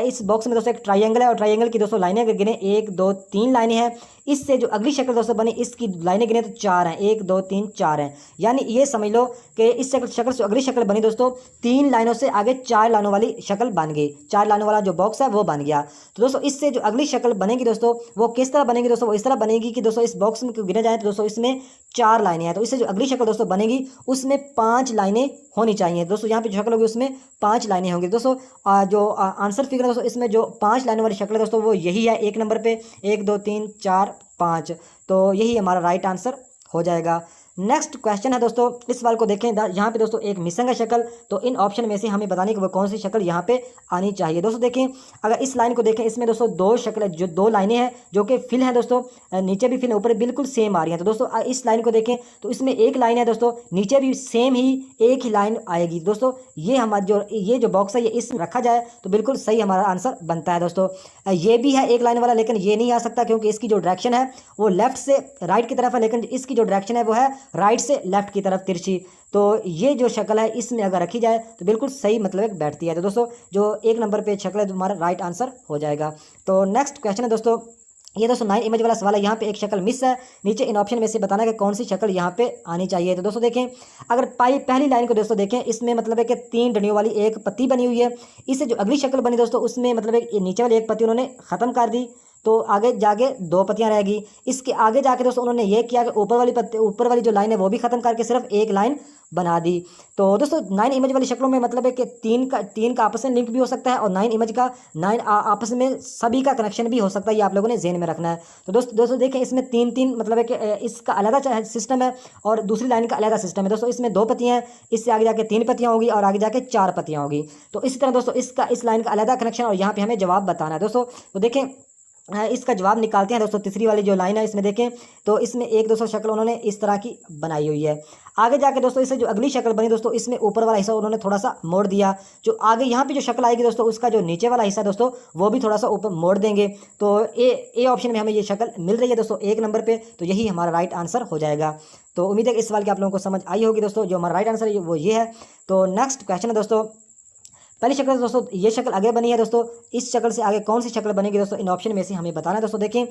इस बॉक्स में दोस्तों एक ट्राइंगल है, और ट्राइंगल की दोस्तों लाइनें गिने 1 2 3 लाइनें हैं। इससे जो अगली शक्ल दोस्तों बनी, इसकी लाइनें गिने तो 4 हैं, 1 2 3 4 हैं। यानी ये समझ लो कि इस शक्ल से अगली शक्ल बनी दोस्तों, 3 लाइनों से आगे 4 लाइनों वाली शक्ल बन गई, 4 लाइनों वाला जो बॉक्स है वो बन गया। तो दोस्तों इससे जो अगली शक्ल बनेगी दोस्तों वो किस तरह बनेगी दोस्तों, वो इस तरह बनेगी कि दोस्तों इस बॉक्स में गिने जाए तो दोस्तों इसमें 4 लाइनें हैं, तो इससे जो अगली शक्ल दोस्तों बनेगी उसमें 5 लाइनें होनी चाहिए। दोस्तों यहाँ पे जो शक्ल होगी उसमें 5 लाइनें होंगी। दोस्तों जो आंसर फिगर है दोस्तों, इसमें जो 5 लाइनों वाली शक्ल है दोस्तों वो यही है, 1 नंबर पे 1 2 3 4 5, तो यही हमारा राइट आंसर हो जाएगा। नेक्स्ट क्वेश्चन है दोस्तों, इस सवाल को देखें। यहाँ पे दोस्तों एक मिसिंग है शक्ल, तो इन ऑप्शन में से हमें बताने की वो कौन सी शक्ल यहाँ पे आनी चाहिए। दोस्तों देखें, अगर इस लाइन को देखें, इसमें दोस्तों दो शक्ल, जो दो लाइनें हैं जो कि फिल हैं दोस्तों, नीचे भी फिल ऊपर बिल्कुल सेम आ रही हैं। तो दोस्तों इस लाइन को देखें तो इसमें एक लाइन है दोस्तों, नीचे भी सेम ही एक ही लाइन आएगी। दोस्तों ये हमारा जो बॉक्स है, ये इस रखा जाए तो बिल्कुल सही हमारा आंसर बनता है। दोस्तों ये भी है एक लाइन वाला, लेकिन ये नहीं आ सकता क्योंकि इसकी जो डायरेक्शन है वो लेफ्ट से राइट की तरफ है, लेकिन इसकी जो डायरेक्शन है वो है राइट से लेफ्ट की तरफ तिरछी। तो ये जो शक्ल है इसमें अगर रखी जाए तो बिल्कुल सही मतलब एक बैठती है। तो दोस्तों जो एक नंबर पे शक्ल है तो हमारा राइट आंसर हो जाएगा। तो नेक्स्ट क्वेश्चन है दोस्तों, ये दोस्तों 9 इमेज वाला सवाल है। यहाँ पे एक शक्ल मिस है, नीचे इन ऑप्शन में से बताना है कि कौन सी शक्ल यहाँ पे आनी चाहिए। तो दोस्तों देखें, अगर पहली लाइन को दोस्तों देखें, इसमें मतलब है कि 3 डंडियों वाली एक पत्ती बनी हुई है। इससे जो अगली शक्ल बनी दोस्तों, उसमें मतलब एक नीचे वाली एक पत्ती उन्होंने ख़त्म कर दी, तो आगे जाके 2 पत्तियां रहेगी। इसके आगे जाके दोस्तों उन्होंने ये किया कि ऊपर वाली जो लाइन है वो भी खत्म करके सिर्फ एक लाइन बना दी। तो दोस्तों 9 इमेज वाली शक्लों में मतलब है कि 3 का आपस में लिंक भी हो सकता है, और 9 इमेज का 9 आपस में सभी का कनेक्शन भी हो सकता है। ये आप लोगों ने ज़हन में रखना है। तो दोस्तों देखें, इसमें 3 मतलब है कि इसका अलग सिस्टम है और दूसरी लाइन का अलग सिस्टम है। दोस्तों इसमें 2 पत्तियां हैं, इससे आगे जाके 3 पत्तियां होगी और आगे जाके 4 पत्तियां होगी। तो इसी तरह दोस्तों इस लाइन का अलग कनेक्शन, और यहाँ पे हमें जवाब बताना है। दोस्तों तो देखें, इसका जवाब निकालते हैं। दोस्तों तीसरी वाली जो लाइन है इसमें देखें तो इसमें एक दोस्तों शक्ल उन्होंने इस तरह की बनाई हुई है। आगे जाके दोस्तों इससे जो अगली शक्ल बनी दोस्तों, इसमें ऊपर वाला हिस्सा उन्होंने थोड़ा सा मोड़ दिया। जो आगे यहाँ पे जो शक्ल आएगी दोस्तों, उसका जो नीचे वाला हिस्सा दोस्तों वो भी थोड़ा सा ऊपर मोड़ देंगे। तो ए ऑप्शन में हमें ये शक्ल मिल रही है दोस्तों एक नंबर पे, तो यही हमारा राइट आंसर हो जाएगा। तो उम्मीद है कि इस सवाल की आप लोगों को समझ आई होगी दोस्तों। जो हमारा राइट आंसर है वो ये है। तो नेक्स्ट क्वेश्चन है दोस्तों, पहली शक्ल दोस्तों ये शक्ल आगे बनी है दोस्तों, इस शक्ल से आगे कौन सी शक्ल बनेगी दोस्तों, इन ऑप्शन में से हमें बताना है। दोस्तों देखें,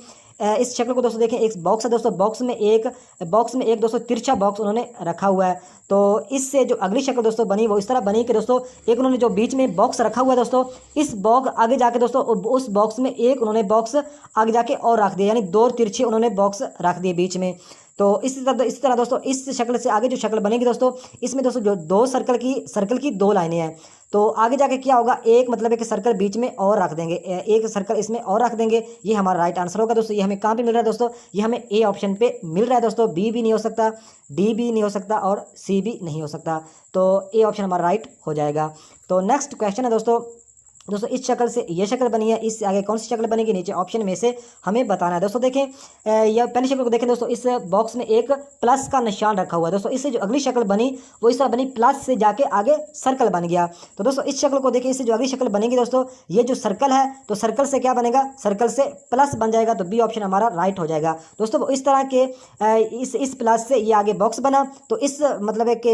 इस शक्ल को दोस्तों देखें, एक बॉक्स है दोस्तों, बॉक्स में एक दोस्तों तिरछा बॉक्स उन्होंने रखा हुआ है। तो इससे जो अगली शक्ल दोस्तों बनी वो इस तरह बनी कि दोस्तों एक उन्होंने जो बीच में बॉक्स रखा हुआ है दोस्तों, इस बॉक्स आगे जाके दोस्तों उस बॉक्स में एक उन्होंने बॉक्स आगे जाके और रख दिया, यानी 2 तिरछे उन्होंने बॉक्स रख दिए बीच में। तो इसी तरह दोस्तों इस शक्ल से आगे जो शक्ल बनेगी दोस्तों, इसमें दोस्तों जो 2 सर्कल की 2 लाइनें हैं। तो आगे जाके क्या होगा, एक मतलब है कि सर्कल बीच में और रख देंगे, एक सर्कल इसमें और रख देंगे। ये हमारा राइट आंसर होगा दोस्तों। ये हमें कहाँ पे मिल रहा है दोस्तों, ये हमें ए ऑप्शन पे मिल रहा है दोस्तों। बी भी नहीं हो सकता, डी भी नहीं हो सकता और सी भी नहीं हो सकता। तो ए ऑप्शन हमारा राइट हो जाएगा। तो नेक्स्ट क्वेश्चन है दोस्तों इस शक्ल से ये शक्ल बनी है, इससे आगे कौन सी शक्ल बनेगी, नीचे ऑप्शन में से हमें बताना है। दोस्तों देखें, यह पहली शक्ल को देखें दोस्तों, इस बॉक्स में एक प्लस का निशान रखा हुआ है दोस्तों। इससे जो अगली शक्ल बनी वो इस तरह बनी, प्लस से जाके आगे सर्कल बन गया। तो दोस्तों इस शक्ल को देखें, इससे जो अगली शक्ल बनेगी दोस्तों, ये जो सर्कल है तो सर्कल से क्या बनेगा, सर्कल से प्लस बन जाएगा। तो बी ऑप्शन हमारा राइट हो जाएगा दोस्तों। इस तरह के इस प्लस से ये आगे बॉक्स बना, तो इस मतलब है कि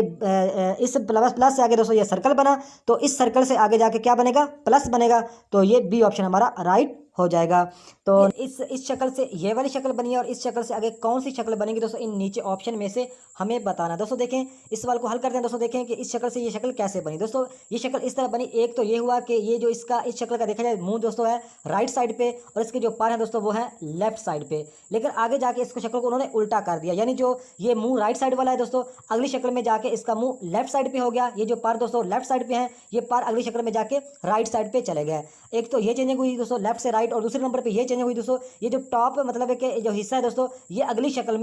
इस प्लस से आगे दोस्तों ये सर्कल बना, तो इस सर्कल से आगे जाके क्या बनेगा, प्लस बनेगा। तो ये बी ऑप्शन हमारा राइट हो जाएगा। तो इस शक्ल से ये वाली शक्ल बनी है और इस शक्ल से आगे कौन सी शक्ल बनेगी दोस्तों, इन नीचे ऑप्शन में से हमें बताना। दोस्तों देखें, इस सवाल को हल करते हैं। दोस्तों देखें कि इस शक्ल से ये शक्ल कैसे बनी। दोस्तों ये शक्ल इस तरह बनी, एक तो ये हुआ कि ये जो इस शक्ल का देखा जाए मुंह दोस्तों है राइट साइड पे और इसके जो पर है दोस्तों वो है लेफ्ट साइड पे, लेकिन आगे जाके इसको शक्ल को उन्होंने उल्टा कर दिया, यानी जो ये मुंह राइट साइड वाला है दोस्तों, अगली शक्ल में जाके इसका मुंह लेफ्ट साइड पे हो गया। ये जो पर दोस्तों लेफ्ट साइड पे है, ये पर अगली शक्ल में जाके राइट साइड पे चले गए। एक तो ये चेंजिंग हुई दोस्तों लेफ्ट से राइट, और दूसरे नंबर पे ये चेंजिंग हुई दोस्तों, ये जो टॉप मतलब है कि जो हिस्सा है दोस्तों, ये अगली शक्ल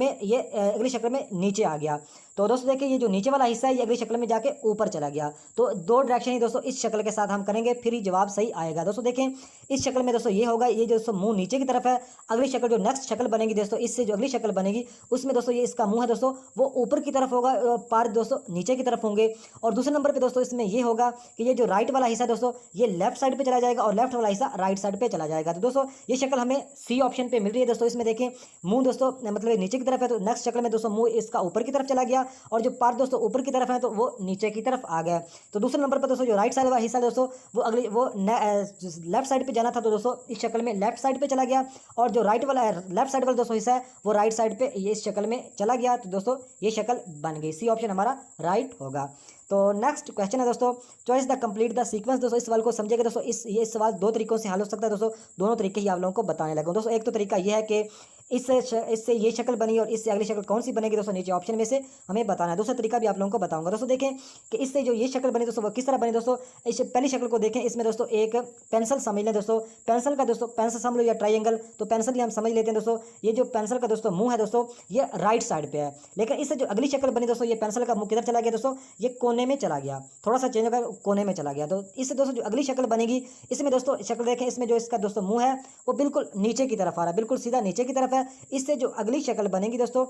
में नीचे आ गया। तो दोस्तों देखिए, ये जो नीचे वाला हिस्सा है ये अगली शक्ल में जाके ऊपर चला गया। तो 2 डायरेक्शन ही दोस्तों इस शक्ल के साथ हम करेंगे, फिर ही जवाब सही आएगा। दोस्तों देखें, इस शक्ल में दोस्तों ये होगा, ये जो दोस्तों मुंह नीचे की तरफ है। अगली शक्ल जो नेक्स्ट शक्ल बनेगी दोस्तों, इससे जो अगली शक्ल बनेगी उसमें दोस्तों ये इसका मुंह है दोस्तों वो ऊपर की तरफ होगा, पर दोस्तों नीचे की तरफ होंगे। और दूसरे नंबर पे दोस्तों इसमें ये होगा कि ये जो राइट वाला हिस्सा दोस्तों ये लेफ्ट साइड पे चला जाएगा और लेफ्ट वाला हिस्सा राइट साइड पे चला जाएगा। तो दोस्तों ये शक्ल हमें सी ऑप्शन पे मिल रही है दोस्तों। इसमें देखें, मुंह दोस्तों मतलब नीचे की तरफ है, तो नेक्स्ट शक्ल में दोस्तों मुंह इसका ऊपर की तरफ चला गया, और जो पार्ट दोस्तों ऊपर की तरफ है तो वो नीचे की तरफ आ गया। तो दूसरे नंबर पर दोस्तों जो राइट साइड वाला हिस्सा दोस्तों वो लेफ्ट साइड पे जाना था, तो दोस्तों इस शक्ल में लेफ्ट साइड पे चला गया, और जो लेफ्ट साइड वाला दोस्तों हिस्सा है वो राइट साइड पे ये इस शक्ल में चला गया। तो दोस्तों ये शक्ल बन गई, सी ऑप्शन हमारा राइट होगा। तो नेक्स्ट क्वेश्चन है दोस्तों, choice the complete the sequence. दोस्तों इस सवाल को समझिएगा दोस्तों, ये सवाल 2 तरीकों से हल हो सकता है दोस्तों। दोनों तरीके ही आप लोगों को बताने लगा दोस्तों। एक तो तरीका ये है कि इससे ये शक्ल बनी और इससे अगली शक्ल कौन सी बनेगी दोस्तों, नीचे ऑप्शन में से हमें बताना है। दूसरा तरीका भी आप लोगों को बताऊंगा। दोस्तों देखें कि इससे जो ये शक्ल बनी दोस्तों वो किस तरह बनी दोस्तों। इस पहली शक्ल को देखें, इसमें दोस्तों एक पेंसिल समझ लें दोस्तों। पेंसिल का दोस्तों पेंसिल समझ लो या ट्राइंगल, तो पेंसिल ही हम समझ लेते हैं दोस्तों। ये जो पेंसिल का दोस्तों मुंह है दोस्तों ये राइट साइड पे है, लेकिन इससे जो अगली शक्ल बनी दोस्तों ये पेंसिल का मुंह किधर चला गया दोस्तों, ये कोने में चला गया, थोड़ा सा चेंज होकर कोने में चला गया। तो इससे दोस्तों जो अगली शक्ल बनेगी इसमें दोस्तों शक्ल देखें, इसमें जो इसका दोस्तों मुंह है वो बिल्कुल नीचे की तरफ आ रहा है, बिल्कुल सीधा नीचे की तरफ है। इससे जो अगली शक्ल बनेगी दोस्तों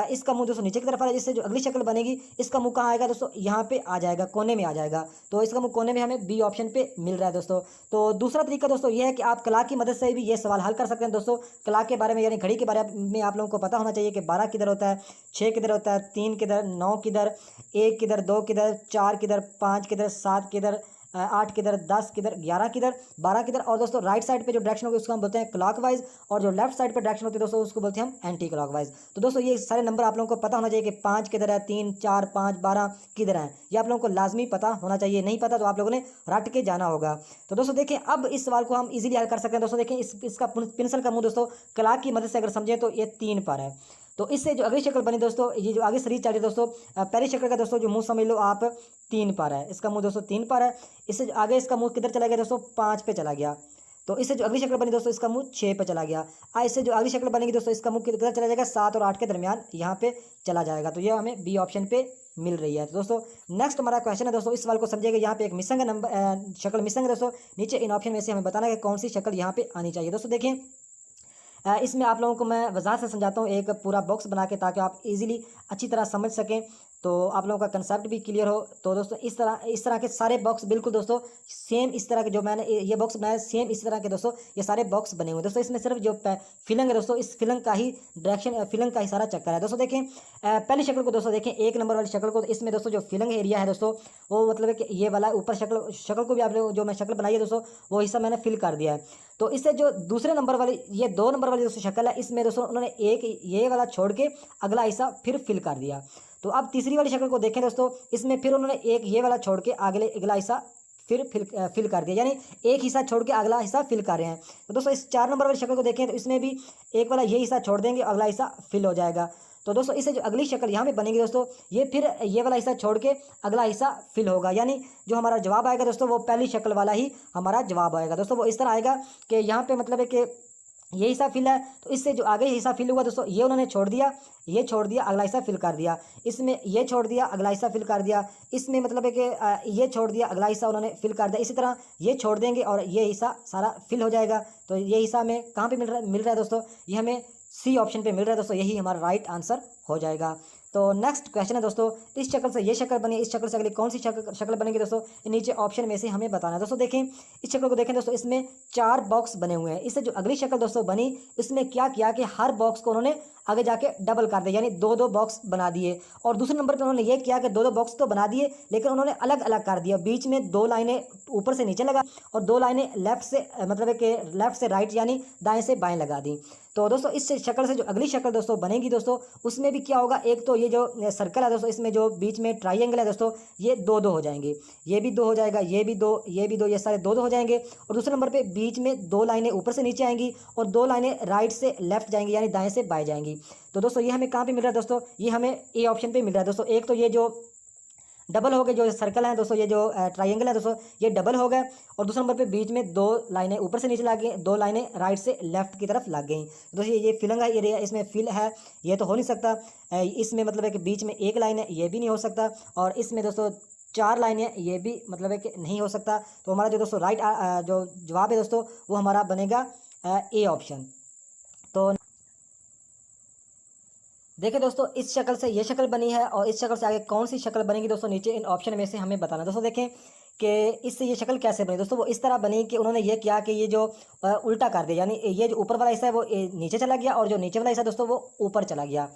इसका मुंह दोस्तों नीचे की तरफ आ रहा है। इससे जो अगली शक्ल बनेगी इसका मुंह कहाँ आएगा दोस्तों, यहाँ पे आ जाएगा, कोने में आ जाएगा। तो इसका मुंह कोने में हमें बी ऑप्शन पे मिल रहा है दोस्तों। तो दूसरा तरीका दोस्तों ये है कि आप कला की मदद से भी ये सवाल हल कर सकते हैं दोस्तों। कला के बारे में यानी घड़ी के बारे में आप लोगों को पता होना चाहिए कि 12 किधर होता है, 6 किधर होता है, 3 किधर, 9 किधर, 1 किधर, 2 किधर, 4 किधर, 5 किधर, 7 किधर, 8 किधर, 10 किधर, 11 किधर, 12 किधर। और दोस्तों राइट साइड पे जो डायरेक्शन होगी उसको हम बोलते हैं क्लॉकवाइज, और जो लेफ्ट साइड पे डायरेक्शन होती है दोस्तों उसको बोलते हैं हम एंटी क्लॉकवाइज। तो दोस्तों ये सारे नंबर आप लोगों को पता होना चाहिए कि 5 किधर है, 3, 4, 5, 12 किधर है, ये आप लोगों को लाजमी पता होना चाहिए। नहीं पता तो आप लोगों ने रट के जाना होगा। तो दोस्तों देखें अब इस सवाल को हम इजीली हल कर सकते हैं। दोस्तों देखें इसका पेंसिल का मुंह दोस्तों क्लॉक की मदद से अगर समझें तो ये 3 पर है। तो इससे जो अगली शक्ल बनी दोस्तों, ये जो आगे सीरीज चल रही है दोस्तों, पहली शक्ल का दोस्तों जो मुंह समझ लो आप 3 पर है, इसका मुंह दोस्तों 3 पर है। इससे जो आगे इसका मुंह किधर चला गया दोस्तों, 5 पे चला गया। तो इससे जो अगली शक्ल बनी दोस्तों इसका मुंह 6 पे चला गया। इससे जो अगली शक्ल बनेगी दोस्तों इसका मुंह किधर चला जाएगा, 7 और 8 के दरमियान यहाँ पे चला जाएगा। तो ये हमें बी ऑप्शन पे मिल रही है। तो दोस्तों नेक्स्ट हमारा क्वेश्चन है दोस्तों, इस सवाल को समझिएगा। यहाँ पे एक मिसिंग नंबर शक्ल मिसिंग है दोस्तों, नीचे इन ऑप्शन में से हमें बताना है कि कौन सी शक्ल यहाँ पे आनी चाहिए। दोस्तों देखें इसमें आप लोगों को मैं वजाहत से समझाता हूँ एक पूरा बॉक्स बना के, ताकि आप इजीली अच्छी तरह समझ सकें, तो आप लोगों का कंसेप्ट भी क्लियर हो। तो दोस्तों इस तरह के सारे बॉक्स बिल्कुल दोस्तों सेम इस तरह के जो मैंने ये बॉक्स बनाया सेम इस तरह के दोस्तों ये सारे बॉक्स बने हुए दोस्तों। इसमें सिर्फ जो फिलिंग है दोस्तों इस फिलिंग का ही डायरेक्शन, फिलिंग का ही सारा चक्कर है। दोस्तों देखें पहली शक्ल को दोस्तों देखें, 1 नंबर वाली शक्ल को, तो इसमें दोस्तों जो फिलिंग एरिया है दोस्तों वो मतलब है कि ये वाला ऊपर शक्ल को भी आप लोग जो मैं शक्ल बनाई है दोस्तों वो हिस्सा मैंने फिल कर दिया है। तो इससे जो दूसरे नंबर वाली ये 2 नंबर वाली दोस्तों शक्ल है, इसमें दोस्तों उन्होंने एक ये वाला छोड़ के अगला हिस्सा फिर फिल कर दिया। तो अब तीसरी वाली शक्ल को देखें दोस्तों, इसमें फिर उन्होंने एक ये वाला छोड़ के अगला हिस्सा फिर फिल कर दिया, यानी एक हिस्सा छोड़ के अगला हिस्सा फिल कर रहे हैं। तो दोस्तों इस 4 नंबर वाली शक्ल को देखें तो इसमें भी एक वाला ये हिस्सा छोड़ देंगे, अगला हिस्सा फिल हो जाएगा। तो दोस्तों इससे जो अगली शक्ल यहाँ पे बनेगी दोस्तों ये फिर ये वाला हिस्सा छोड़ के अगला हिस्सा फिल होगा, यानी जो हमारा जवाब आएगा दोस्तों वो पहली शक्ल वाला ही हमारा जवाब आएगा। दोस्तों वो इस तरह आएगा कि यहाँ पे मतलब है कि ये हिस्सा फिल है, तो इससे जो आगे हिस्सा फिल हुआ दोस्तों ये उन्होंने छोड़ दिया, ये छोड़ दिया, अगला हिस्सा फिल कर दिया। इसमें ये छोड़ दिया, अगला हिस्सा फिल कर दिया। इसमें मतलब है कि ये छोड़ दिया, अगला हिस्सा उन्होंने फिल कर दिया। इसी तरह ये छोड़ देंगे और ये हिस्सा सारा फिल हो जाएगा। तो ये हिस्सा हमें कहाँ पे मिल रहा है दोस्तों, ये हमें सी ऑप्शन पे मिल रहा है दोस्तों, यही हमारा राइट आंसर हो जाएगा। तो नेक्स्ट क्वेश्चन है दोस्तों, इस शक्ल से ये शक्ल बनी, इस शक्ल से अगली कौन सी शक्ल बनेगी दोस्तों, नीचे ऑप्शन में से हमें बताना है। दोस्तों देखें इस शक्ल को देखें दोस्तों, इसमें 4 बॉक्स बने हुए हैं। इससे जो अगली शक्ल दोस्तों बनी इसमें क्या किया कि हर बॉक्स को उन्होंने आगे जाके डबल कर दिया, यानी 2-2 बॉक्स बना दिए। और दूसरे नंबर पर उन्होंने ये किया कि 2-2 बॉक्स तो बना दिए लेकिन उन्होंने अलग अलग कर दिया, बीच में 2 लाइनें ऊपर से नीचे लगा और 2 लाइनें लेफ्ट से मतलब है कि लेफ्ट से राइट यानी दाएं से बाएं लगा दी। तो दोस्तों इस शक्ल से जो अगली शक्ल दोस्तों बनेगी दोस्तों उसमें भी क्या होगा, एक तो ये जो सर्कल है दोस्तों इसमें जो बीच में ट्राइंगल है दोस्तों ये 2-2 हो जाएंगे, ये भी 2 हो जाएगा, ये भी 2, ये भी 2, ये सारे 2-2 हो जाएंगे। और दूसरे नंबर पे बीच में 2 लाइनें ऊपर से नीचे आएंगी और 2 लाइनें राइट से लेफ्ट जाएंगी यानी दाएं से बाएं जाएंगी। तो दोस्तों ये हमें कहाँ पे मिल रहा है दोस्तों, ये हमें ए ऑप्शन पे मिल रहा है दोस्तों। एक तो ये जो डबल हो गए, जो सर्कल है दोस्तों, ये जो ट्राइंगल है दोस्तों ये डबल हो गए। और दूसरे नंबर पे बीच में 2 लाइनें ऊपर से नीचे लग गई, 2 लाइनें राइट से लेफ्ट की तरफ लग गई। दोस्तों ये फिलिंग है एरिया, इसमें फिल है, ये तो हो नहीं सकता। इसमें मतलब है कि बीच में 1 लाइन है, ये भी नहीं हो सकता। और इसमें दोस्तों 4 लाइनें, ये भी मतलब है कि नहीं हो सकता। तो हमारा जो दोस्तों राइट जो जवाब है दोस्तों वो हमारा बनेगा ए ऑप्शन। तो देखिए दोस्तों इस शक्ल से ये शक्ल बनी है और इस शक्ल से आगे कौन सी शक्ल बनेगी दोस्तों, नीचे इन ऑप्शन में से हमें बताना। दोस्तों देखें कि इससे ये शक्ल कैसे बनी दोस्तों, वो इस तरह बनी कि उन्होंने ये किया कि ये जो उल्टा कर दिया, यानी ये जो ऊपर वाला हिस्सा है वो नीचे चला गया और जो नीचे वाला हिस्सा दोस्तों वो ऊपर चला गया।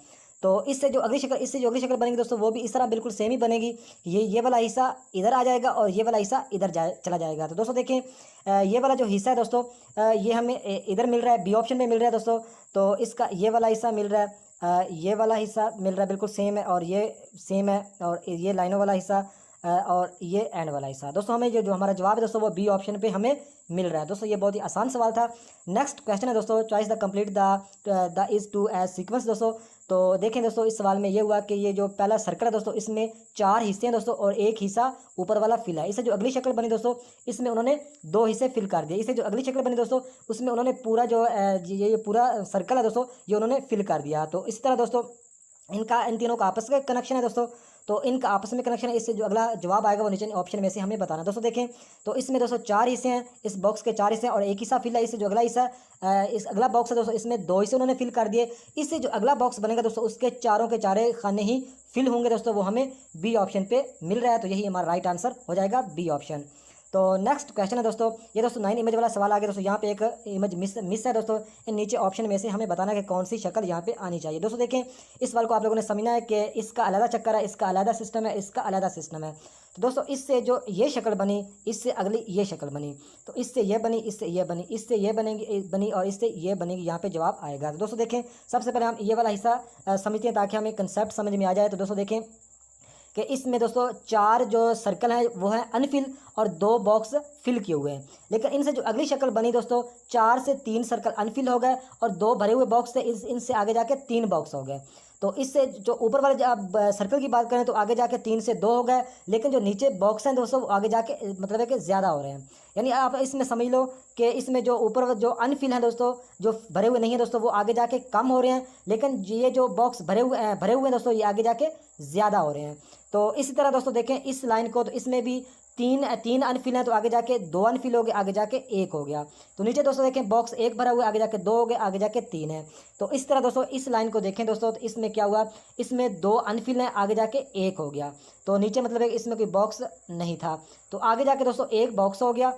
तो इससे जो अगली शक्ल बनेगी दोस्तों वो भी इस तरह बिल्कुल सेम ही बनेगी। ये वाला हिस्सा इधर आ जाएगा और ये वाला हिस्सा इधर चला जाएगा। तो दोस्तों देखें ये वाला जो हिस्सा है दोस्तों ये हमें इधर मिल रहा है, बी ऑप्शन में मिल रहा है दोस्तों। तो इसका ये वाला हिस्सा मिल रहा है, ये वाला हिस्सा मिल रहा है बिल्कुल सेम है और ये सेम है। और ये लाइनों वाला हिस्सा और ये एंड वाला हिस्सा। दोस्तों हमें जो हमारा जवाब है दोस्तों वो बी ऑप्शन पे हमें मिल रहा है। दोस्तों ये बहुत ही आसान सवाल था। नेक्स्ट क्वेश्चन है दोस्तों, choice the complete the is to as sequence. दोस्तों तो देखें दोस्तों इस सवाल में ये हुआ कि ये जो पहला सर्कल है दोस्तों इसमें 4 हिस्से हैं दोस्तों और एक हिस्सा ऊपर वाला फिल है। इससे जो अगली शक्ल बनी दोस्तों इसमें उन्होंने 2 हिस्से फिल कर दिए। इससे जो अगली शक्ल बनी दोस्तों उसमें उन्होंने पूरा जो ये पूरा सर्कल है दोस्तों ये उन्होंने फिल कर दिया। तो इस तरह दोस्तों इन तीनों का आपस का कनेक्शन है दोस्तों, तो इनका आपस में कनेक्शन है। इससे जो अगला जवाब आएगा वो नीचे ऑप्शन में से हमें बताना। दोस्तों देखें तो इसमें दोस्तों 4 हिस्से हैं, इस बॉक्स के 4 हिस्से हैं और एक हिस्सा फिल है। इससे जो अगला हिस्सा इस अगला बॉक्स है दोस्तों इसमें 2 हिस्से उन्होंने फिल कर दिए। इससे जो अगला बॉक्स बनेगा दोस्तों उसके चारों के चारे खाने ही फिल होंगे दोस्तों, वो हमें बी ऑप्शन पे मिल रहा है। तो यही हमारा राइट आंसर हो जाएगा बी ऑप्शन। तो नेक्स्ट क्वेश्चन है दोस्तों, ये दोस्तों 9 इमेज वाला सवाल आ गया दोस्तों। यहाँ पे एक इमेज मिस है दोस्तों। इन नीचे ऑप्शन में से हमें बताना है कि कौन सी शक्ल यहाँ पे आनी चाहिए। दोस्तों देखें इस सवाल को आप लोगों ने समझना है कि इसका अलग चक्कर है, इसका अलग सिस्टम है, इसका अलग सिस्टम है। तो दोस्तों इससे जो ये शक्ल बनी, इससे अगली ये शक्ल बनी, तो इससे ये बनी, इससे ये बनी, इससे ये बनी और इससे ये बनेगी। यहाँ पे जवाब आएगा। तो दोस्तों देखें सबसे पहले हम ये वाला हिस्सा समझते हैं ताकि हमें कंसेप्ट समझ में आ जाए। तो दोस्तों देखें कि इसमें दोस्तों 4 जो सर्कल है वो है अनफिल और 2 बॉक्स फिल किए हुए हैं। लेकिन इनसे जो अगली शक्ल बनी दोस्तों 4 से 3 सर्कल अनफिल हो गए और 2 भरे हुए बॉक्स थे, इनसे आगे जाके 3 बॉक्स हो गए। तो इससे जो ऊपर वाले अब सर्कल की बात करें तो आगे जाके 3 से 2 हो गए, लेकिन जो नीचे बॉक्स हैं दोस्तों वो आगे जाके मतलब है कि ज़्यादा हो रहे हैं। यानी आप इसमें समझ लो कि इसमें जो ऊपर जो अनफिल हैं दोस्तों जो भरे हुए नहीं हैं दोस्तों वो आगे जाके कम हो रहे हैं, लेकिन ये जो बॉक्स भरे हुए हैं दोस्तों ये आगे जाके ज़्यादा हो रहे हैं। तो इसी तरह दोस्तों देखें इस लाइन को, तो इसमें भी तीन अनफिल हैं तो आगे जाके 2 अनफिल हो गए, आगे जाके 1 हो गया। तो नीचे दोस्तों देखें बॉक्स 1 भरा हुआ है, आगे जाके 2 हो गए, आगे जाके 3 है। तो इस तरह दोस्तों इस लाइन को देखें दोस्तों तो इसमें क्या हुआ, इसमें 2 अनफिल हैं, आगे जाके 1 हो गया। तो नीचे मतलब है इसमें कोई बॉक्स नहीं था, तो आगे जाके दोस्तों 1 बॉक्स हो गया।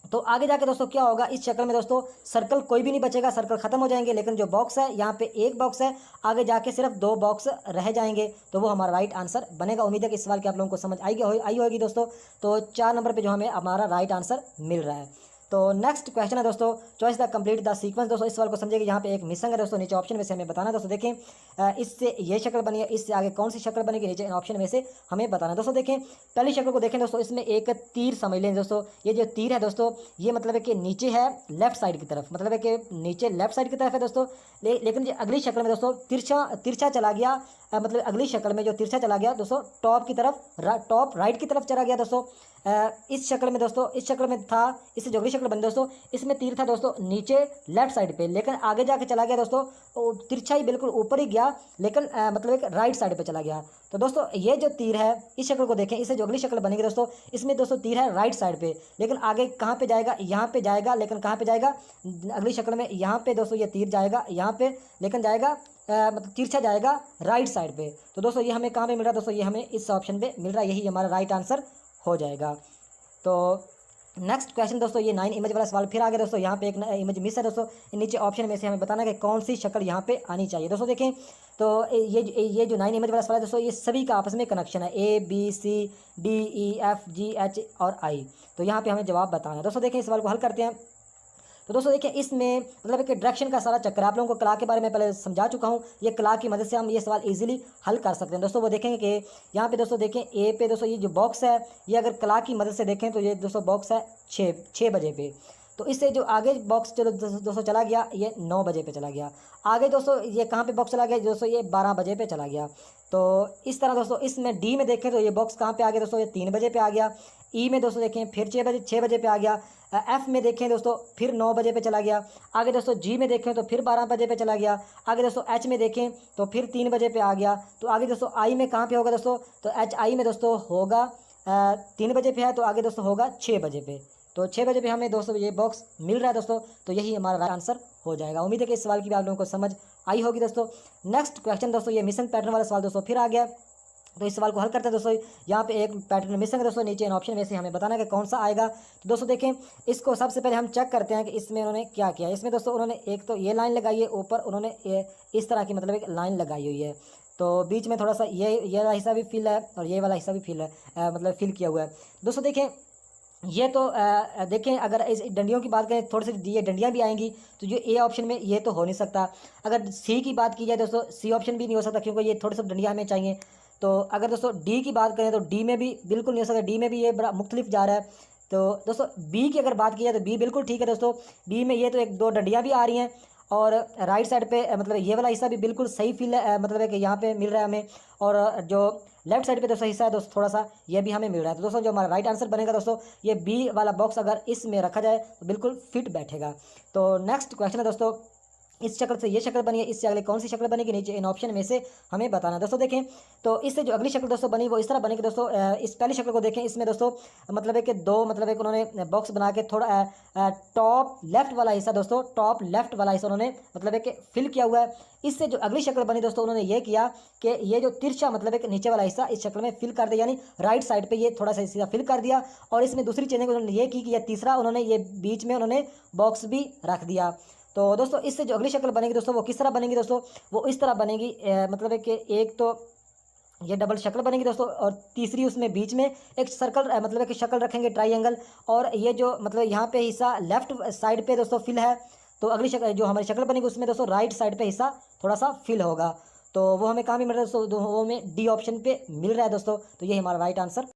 तो आगे जाके दोस्तों क्या होगा, इस शक्ल में दोस्तों सर्कल कोई भी नहीं बचेगा, सर्कल खत्म हो जाएंगे, लेकिन जो बॉक्स है यहाँ पे 1 बॉक्स है, आगे जाके सिर्फ 2 बॉक्स रह जाएंगे। तो वो हमारा राइट आंसर बनेगा। उम्मीद है कि इस सवाल की आप लोगों को समझ आई होगी दोस्तों। तो 4 नंबर पे जो हमें हमारा राइट आंसर मिल रहा है। तो नेक्स्ट क्वेश्चन है दोस्तों, choice the complete the sequence. दोस्तों इस सवाल को समझिए कि यहाँ पे एक मिसिंग है दोस्तों, नीचे ऑप्शन में से हमें बताना है। दोस्तों देखें इससे ये शक्ल बनी है, इससे आगे कौन सी शक्ल बनेगी, नीचे इन ऑप्शन में से हमें बताना है। दोस्तों देखें पहली शक्ल को देखें दोस्तों, इसमें एक तीर समझ लें दोस्तों। ये जो तीर है दोस्तों ये मतलब है कि नीचे है लेफ्ट साइड की तरफ, मतलब है कि नीचे लेफ्ट साइड की तरफ है दोस्तों। लेकिन जो अगली शक्ल में दोस्तों तिरछा चला गया, मतलब अगली शक्ल में जो तिरछा चला गया दोस्तों टॉप की तरफ, टॉप राइट की तरफ चला गया दोस्तों। इस शक्ल में दोस्तों, इस शक्ल में था, इससे जो अगली शक्ल बनी दोस्तों इसमें तीर था दोस्तों नीचे लेफ्ट साइड पे, लेकिन आगे जाके चला गया दोस्तों तिरछा ही बिल्कुल ऊपर ही गया, लेकिन मतलब एक राइट साइड पे चला गया। तो दोस्तों ये जो तीर है इस शक्ल को देखें, इससे जो अगली शक्ल बनेगी दोस्तों इसमें दोस्तों तीर है राइट साइड पे, लेकिन आगे कहाँ पे जाएगा, यहाँ पे जाएगा, लेकिन कहाँ पे जाएगा अगली शक्ल में, यहाँ पे दोस्तों ये तीर जाएगा यहाँ पे, लेकिन जाएगा मतलब तिरछा जाएगा राइट साइड पे। तो दोस्तों ये हमें कहाँ पे मिल रहा है दोस्तों, ये हमें इस ऑप्शन पे मिल रहा है, यही हमारा राइट आंसर हो जाएगा। तो नेक्स्ट क्वेश्चन दोस्तों, ये 9 इमेज वाला सवाल फिर आ गया दोस्तों। यहाँ पे एक इमेज मिस है दोस्तों, नीचे ऑप्शन में से हमें बताना है कि कौन सी शक्ल यहाँ पे आनी चाहिए। दोस्तों देखें तो ये जो 9 इमेज वाला सवाल है दोस्तों ये सभी का आपस में कनेक्शन है, ABCDEFGH और I। तो यहाँ पे हमें जवाब बताना है। दोस्तों देखें इस सवाल को हल करते हैं। तो दोस्तों देखिए इसमें मतलब कि डायरेक्शन का सारा चक्कर, आप लोगों को कला के बारे में पहले समझा चुका हूँ। ये कला की मदद से हम ये सवाल इजीली हल कर सकते हैं। दोस्तों वो देखेंगे कि यहाँ पे दोस्तों देखें ए पे दोस्तों ये जो बॉक्स है ये अगर कला की मदद से देखें तो ये दोस्तों बॉक्स है 6 बजे पे। तो इससे जो आगे बॉक्स चलो दोस्तों चला गया ये 9 बजे पे चला गया। आगे दोस्तों ये कहाँ पे बॉक्स चला गया दोस्तों, ये 12 बजे पे चला गया। तो इस तरह दोस्तों इसमें डी में देखें तो ये बॉक्स कहाँ पे आ गया दोस्तों, ये 3 बजे पे आ गया। ई में दोस्तों देखें फिर 6 बजे पे आ गया। एफ में देखें दोस्तों फिर 9 बजे पे चला गया। आगे दोस्तों जी में देखें तो फिर 12 बजे पे चला गया। आगे दोस्तों एच में देखें तो फिर 3 बजे पे आ गया। तो आगे दोस्तों आई में कहाँ पे होगा दोस्तों, तो एच आई में दोस्तों होगा 3 बजे पे है, तो आगे दोस्तों होगा 6 बजे पे। तो 6 बजे पे हमें दोस्तों ये बॉक्स मिल रहा है दोस्तों, तो यही हमारा राइट आंसर हो जाएगा। उम्मीद है कि इस सवाल की भी आप लोगों को समझ आई होगी दोस्तों। नेक्स्ट क्वेश्चन दोस्तों, ये मिशन पैटर्न वाला सवाल दोस्तों फिर आ गया। तो इस सवाल को हल करते हैं दोस्तों। यहाँ पे एक पैटर्न मिसिंग है दोस्तों, नीचे इन ऑप्शन में से हमें बताना है कि कौन सा आएगा। तो दोस्तों देखें इसको सबसे पहले हम चेक करते हैं कि इसमें उन्होंने क्या किया। इसमें दोस्तों उन्होंने एक तो ये लाइन लगाई है, ऊपर उन्होंने इस तरह की मतलब एक लाइन लगाई हुई है। तो बीच में थोड़ा सा ये वाला हिस्सा भी फिल है और ये वाला हिस्सा भी फिल है, मतलब फिल किया हुआ है। दोस्तों देखें ये तो देखें अगर इस डंडियों की बात करें, थोड़ी सी ये डंडियाँ भी आएंगी, तो जो ए ऑप्शन में ये तो हो नहीं सकता। अगर सी की बात की जाए दोस्तों सी ऑप्शन भी नहीं हो सकता, क्योंकि ये थोड़ी सी डंडियाँ हमें चाहिए। तो अगर दोस्तों डी की बात करें तो डी में भी बिल्कुल नहीं हो सकता, डी में भी ये बड़ा मुख्तलिफ जा रहा है। तो दोस्तों बी की अगर बात की जाए तो बी बिल्कुल ठीक है दोस्तों। बी में ये तो एक दो डंडियाँ भी आ रही हैं और राइट साइड पे मतलब ये वाला हिस्सा भी बिल्कुल सही फील है, मतलब है कि यहाँ पे मिल रहा है हमें। और जो लेफ्ट साइड पे दोस्तों हिस्सा है दोस्तों थोड़ा सा ये भी हमें मिल रहा है। तो दोस्तों जो हमारा राइट आंसर बनेगा दोस्तों ये बी वाला बॉक्स अगर इसमें रखा जाए तो बिल्कुल फिट बैठेगा। तो नेक्स्ट क्वेश्चन है दोस्तों, इस शक्ल से ये शक्ल बनी है, इससे अगले कौन सी शक्ल बनेगी, नीचे इन ऑप्शन में से हमें बताना। दोस्तों देखें तो इससे जो अगली शक्ल दोस्तों बनी वो इस तरह बनेगी दोस्तों। इस पहली शक्ल को देखें, इसमें दोस्तों मतलब है कि दो मतलब है कि उन्होंने बॉक्स बना के थोड़ा टॉप लेफ्ट वाला हिस्सा दोस्तों, टॉप लेफ्ट वाला हिस्सा उन्होंने मतलब है कि फिल किया हुआ है। इससे जो अगली शक्ल बनी दोस्तों उन्होंने ये किया कि ये जो तिरछा मतलब है कि नीचे वाला हिस्सा इस शक्ल में फिल कर दिया, यानी राइट साइड पे ये थोड़ा सा सीधा फिल कर दिया। और इसमें दूसरी चेंजिंग उन्होंने ये की कि ये तीसरा उन्होंने ये बीच में उन्होंने बॉक्स भी रख दिया। तो दोस्तों इससे जो अगली शक्ल बनेगी दोस्तों वो किस तरह बनेगी दोस्तों, वो इस तरह बनेगी। मतलब है कि एक तो ये डबल शक्ल बनेगी दोस्तों और तीसरी उसमें बीच में एक सर्कल मतलब है कि शक्ल रखेंगे ट्राइंगल। और ये जो मतलब यहाँ पे हिस्सा लेफ्ट साइड पे दोस्तों फिल है, तो अगली शक्ल जो हमारी शक्ल बनेगी उसमें दोस्तों राइट साइड पे हिस्सा थोड़ा सा फिल होगा। तो वो हमें कहाँ भी मिल रहा है दोस्तों, वो हमें डी ऑप्शन पे मिल रहा है दोस्तों। तो ये हमारा राइट आंसर